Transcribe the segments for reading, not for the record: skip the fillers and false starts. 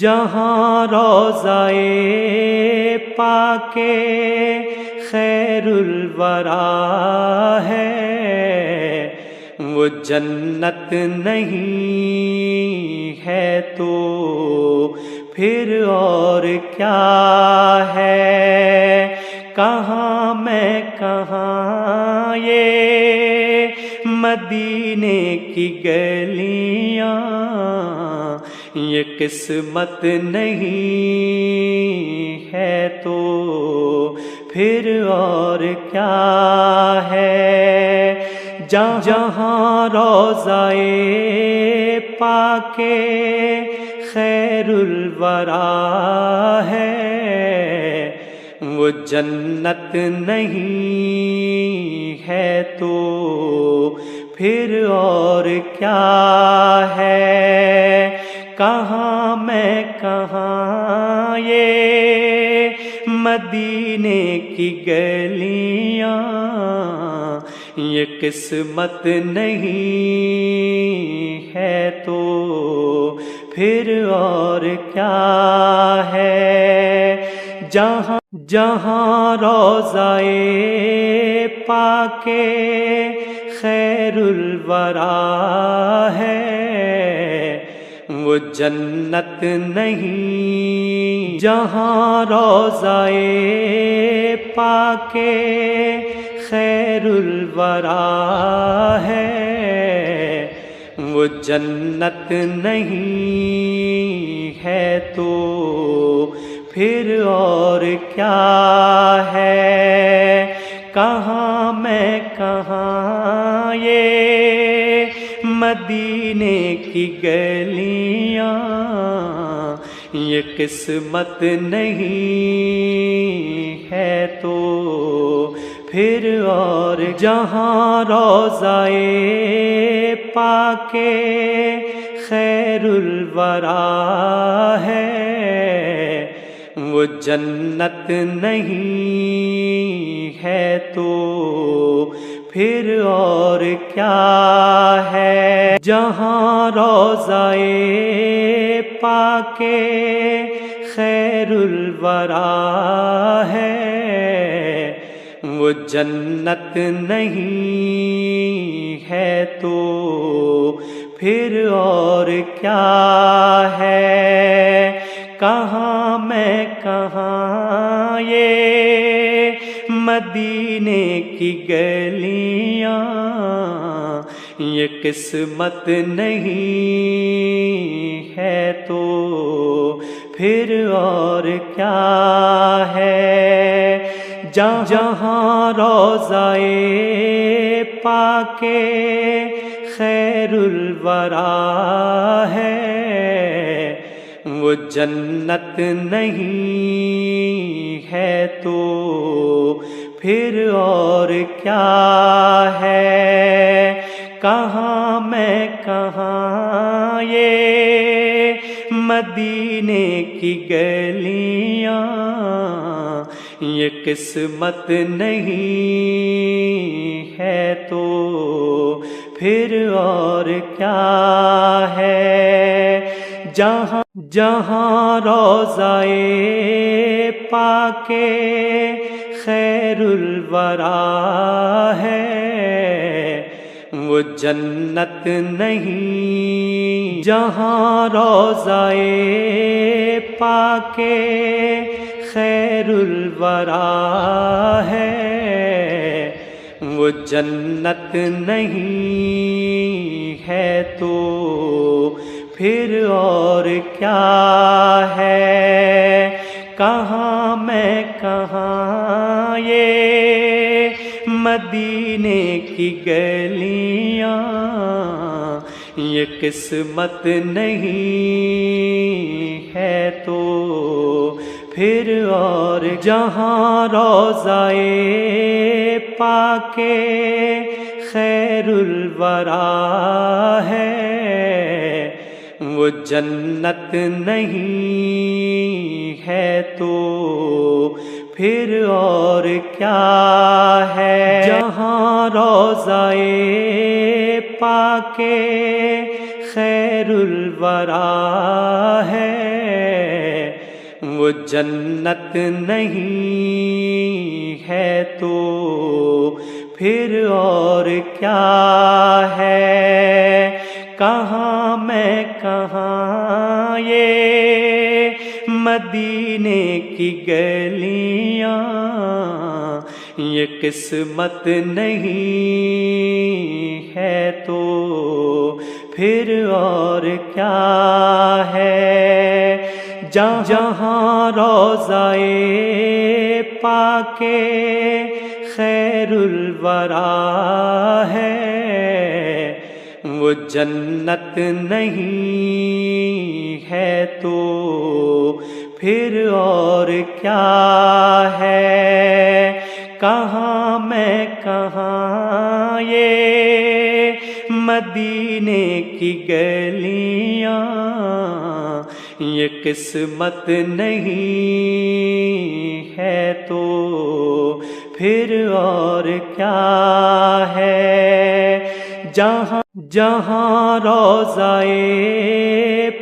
جہاں روضۂ پاک خیر الورا ہے وہ جنت نہیں ہے تو پھر اور کیا ہے؟ کہاں میں کہاں یہ مدینے کی گلیاں، یہ قسمت نہیں ہے تو پھر اور کیا ہے؟ جہاں روضۂ پاک خیر الورا ہے وہ جنت نہیں ہے تو پھر اور کیا ہے؟ کہاں میں کہاں یہ مدینے کی گلیاں، یہ قسمت نہیں ہے تو پھر اور کیا ہے؟ جہاں روضۂ پاک خیر الورا ہے وہ جنت نہیں، جہاں روضۂ پاک خیر الورا ہے وہ جنت نہیں ہے تو پھر اور کیا ہے؟ کہاں میں کہاں یہ مدینے کی گلیاں، یہ قسمت نہیں ہے تو پھر اور جہاں روضۂ پاک خیر الورا ہے وہ جنت نہیں ہے تو پھر اور کیا ہے؟ جہاں روضۂ پاک خیر الورا ہے وہ جنت نہیں ہے تو پھر اور کیا ہے؟ کہاں میں کہاں یہ مدینے کی گلیاں، یہ قسمت نہیں ہے تو پھر اور کیا ہے؟ جہاں روضۂ پاک خیر الورا ہے وہ جنت نہیں ہے تو پھر اور کیا ہے؟ کہاں میں کہاں یہ مدینے کی گلیاں، یہ قسمت نہیں ہے تو پھر اور کیا ہے؟ جہاں روضۂ پاک خیر الورا ہے وہ جنت نہیں، جہاں روضۂ پاک خیر الورا ہے وہ جنت نہیں ہے تو پھر اور کیا ہے؟ کہاں میں کہاں یہ مدینے کی گلیاں، یہ قسمت نہیں ہے تو پھر اور جہاں روضۂ پاک خیر الورا ہے وہ جنت نہیں ہے تو پھر اور کیا ہے؟ جہاں روضۂ پاک خیر الورا ہے وہ جنت نہیں ہے تو پھر اور کیا ہے؟ کہاں میں کہاں یہ مدینے کی گلیاں، یہ قسمت نہیں ہے تو پھر اور کیا ہے؟ جہاں روضۂ پاک خیر الورا ہے، وہ جنت نہیں ہے تو پھر اور کیا ہے؟ کہاں میں کہاں یہ مدینے کی گلیاں، یہ قسمت نہیں ہے تو پھر اور کیا ہے؟ جہاں روضۂ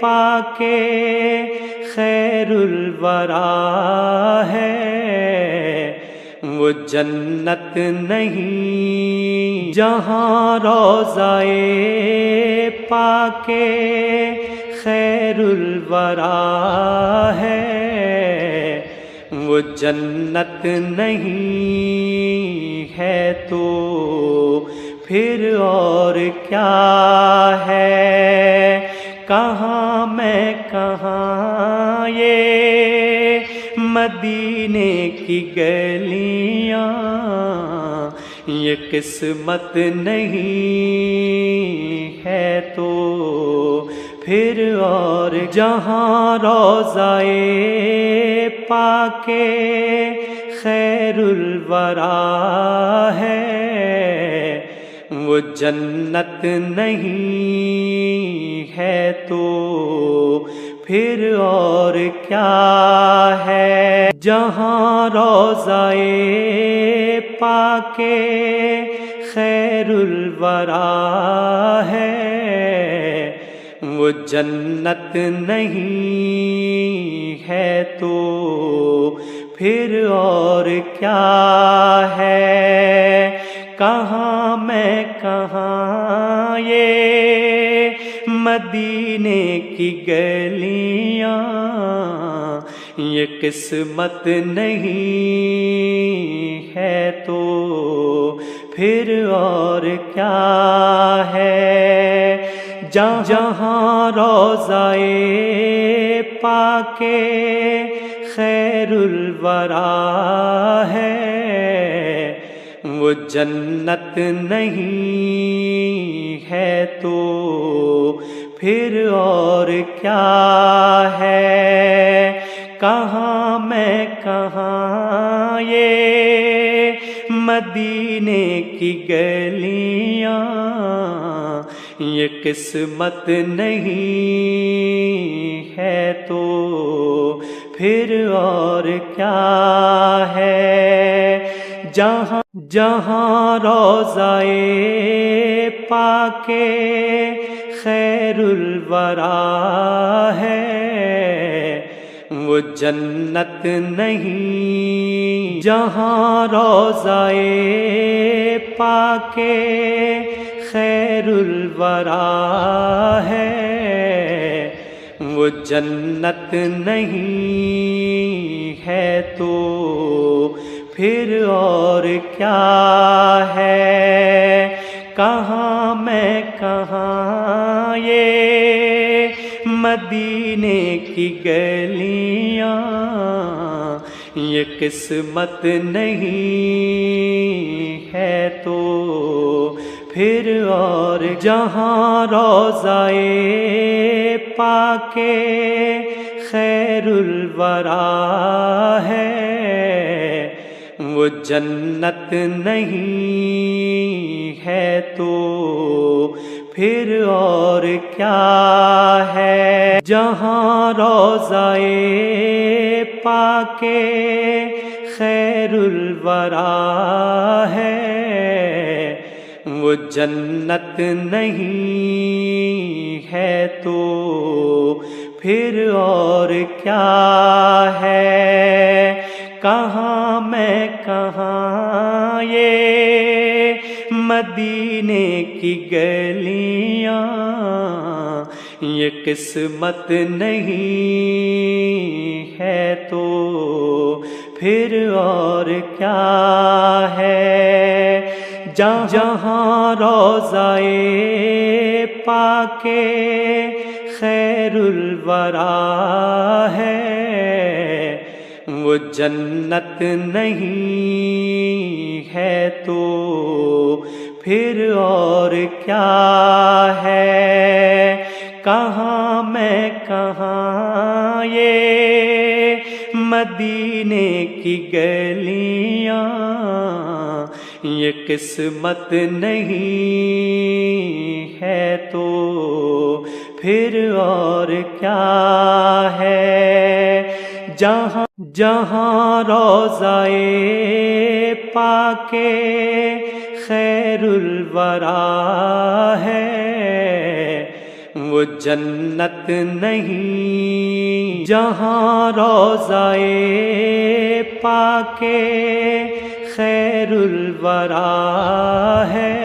پاک خیر الورا ہے، وہ جنت نہیں۔ جہاں روضۂ پاک خیر الورا ہے، وہ جنت نہیں ہے تو پھر اور کیا ہے؟ کہاں میں کہاں یہ مدینے کی گلیاں، یہ قسمت نہیں ہے تو پھر اور جہاں روضۂ پاک خیر الورا ہے، وہ جنت نہیں ہے تو پھر اور کیا ہے؟ جہاں روضۂ پاک خیر الورا ہے، وہ جنت نہیں ہے تو پھر اور کیا ہے؟ کہاں میں کہاں یہ مدینے کی گلیاں، یہ قسمت نہیں ہے تو پھر اور کیا ہے؟ جہاں روضۂ پاک خیر الورا ہے، وہ جنت نہیں ہے تو پھر اور کیا ہے؟ کہاں میں کہاں یہ مدینے کی گلیاں، یہ قسمت نہیں ہے تو پھر اور کیا ہے؟ جہاں روضۂ پاک خیر الورا ہے، وہ جنت نہیں۔ جہاں روضۂ پاک خیر الورا ہے، وہ جنت نہیں ہے تو پھر اور کیا ہے؟ کہاں میں کہاں یہ مدینے کی گلیاں، یہ قسمت نہیں ہے تو پھر اور جہاں روضۂ پاک خیر الورا ہے، وہ جنت نہیں ہے تو پھر اور کیا ہے؟ جہاں روضۂ پاک خیر الورا ہے، وہ جنت نہیں ہے تو پھر اور کیا ہے، کہاں میں کہاں یہ مدینے کی گلیاں، یہ قسمت نہیں ہے تو پھر اور کیا ہے، جہاں روضہ پاک خیر الورا ہے، وہ جنت نہیں ہے تو پھر اور کیا ہے، کہاں میں کہاں یہ مدینے کی گلیاں، یہ قسمت نہیں ہے تو پھر اور کیا ہے، جہاں روضہ پاک خیر الورا ہے، وہ جنت نہیں، جہاں روضہ پاک خیر الورا ہے،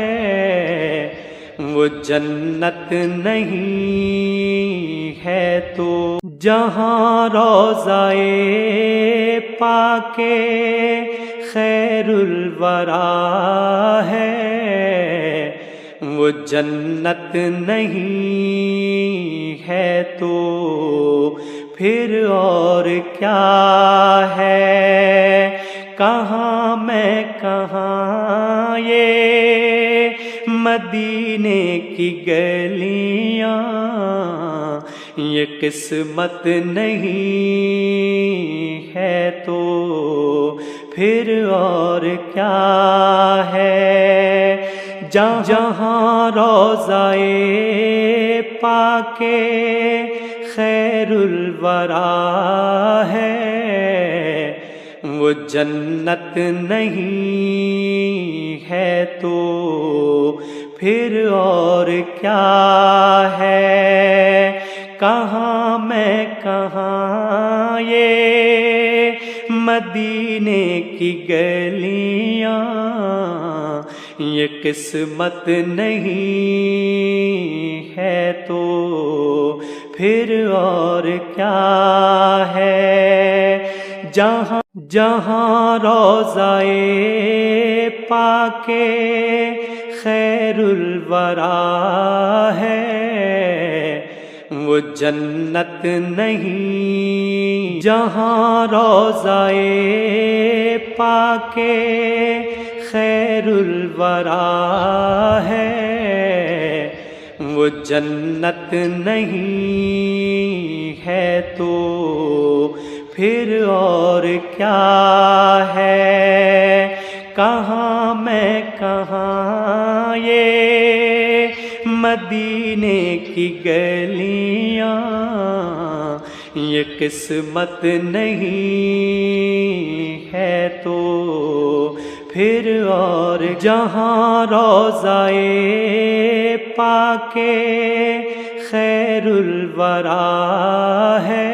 وہ جنت نہیں ہے تو، جہاں روضہ پاک خیر الورا ہے، وہ جنت نہیں ہے تو پھر اور کیا ہے، کہاں میں کہاں یہ مدینے کی گلیاں، یہ قسمت نہیں ہے تو پھر اور کیا ہے، جہاں روضہ پاک خیر الورا ہے، وہ جنت نہیں ہے تو پھر اور کیا ہے، کہاں میں کہاں یہ مدینے کی گلیاں، یہ قسمت نہیں ہے تو پھر اور کیا ہے، جہاں روضہ پاک خیر الورا ہے، وہ جنت نہیں، جہاں روضہ پاک خیر الورا ہے، وہ جنت نہیں ہے تو پھر اور کیا ہے، کہاں میں کہاں یہ مدینے کی گلیاں، یہ قسمت نہیں ہے تو پھر اور، جہاں روضہ پاک خیر الورا ہے،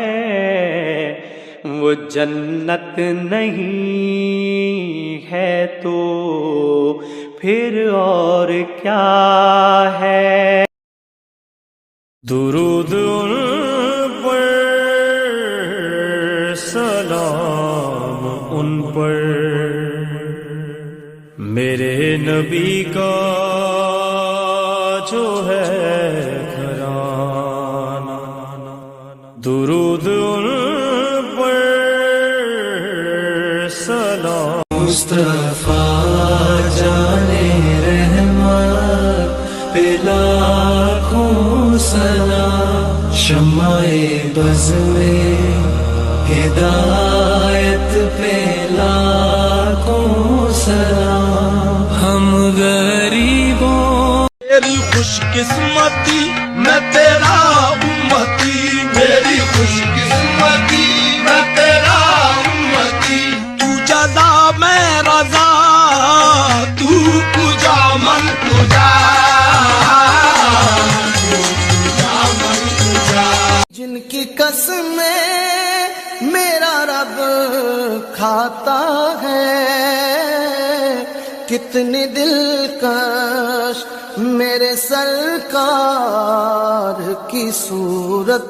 وہ جنت نہیں ہے تو پھر اور کیا ہے، درود ان پر، سلام ان پر، میرے نبی کا جو ہے گھرانہ، درود ان پر، سلام مصطفیٰ جانے رحمت پہ لاکھوں سلام، شمع بز میں ہدایت پہ لاکھوں سلام، ہم غریبوں میری خوش قسمتی میں تیرا امتی، میری خوش قسمتی میں تیرا امتی، تو جزا میں رضا، تو پوجا من پوجا، تو پوجا من پوجا، جن کی میں میرا رب کھاتا ہے، کتنی دلکش میرے سرکار کی صورت